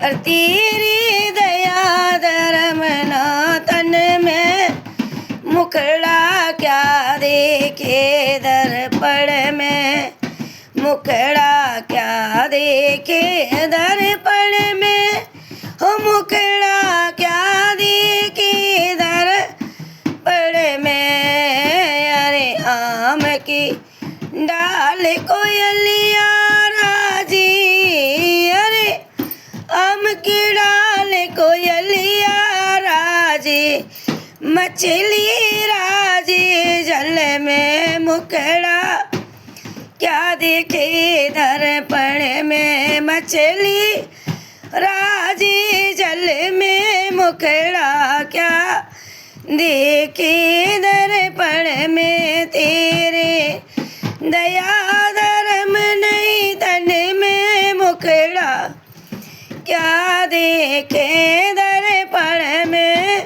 और तेरी दया धर्म ना तन में मुखड़ा क्या देखे दर्पण में, मुखड़ा क्या देखे दर्पण में, हो मुखड़ा क्या देखे दर्पण में। अरे आम की डाल कोयलिया राजी, अरे आम की डाल कोयलिया राजी, मछली राजी जल में मुखड़ा क्या देखे दर्पण में, मछली राजी जल में मुखड़ा क्या देखे दर्पण में। तेरे दया धर्म नहीं तन में मुखड़ा क्या देखे दर्पण में।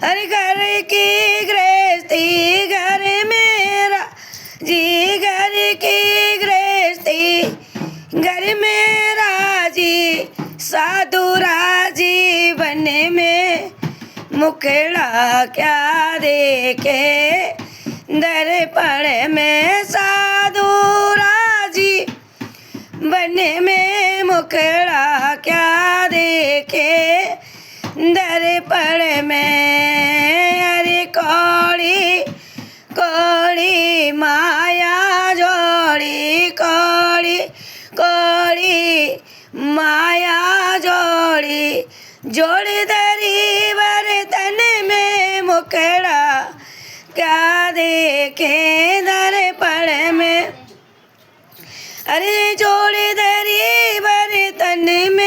हर घर की गृहस्थी घर मेरा जी, घर की गृहस्थी घर मेरा जी, साधु राजी वन में मुखड़ा क्या देखे दर्पण में। साधु राजी वन में मुखड़ा क्या देखे दर्पण में। अरे कौड़ी कौड़ी माया जोड़ी, कौड़ी कौड़ी माया जोड़ी, जोड़ धरी बर्तन में मुखड़ा क्या देखे दर्पण में। अरे जोड़ धरी बर्तन में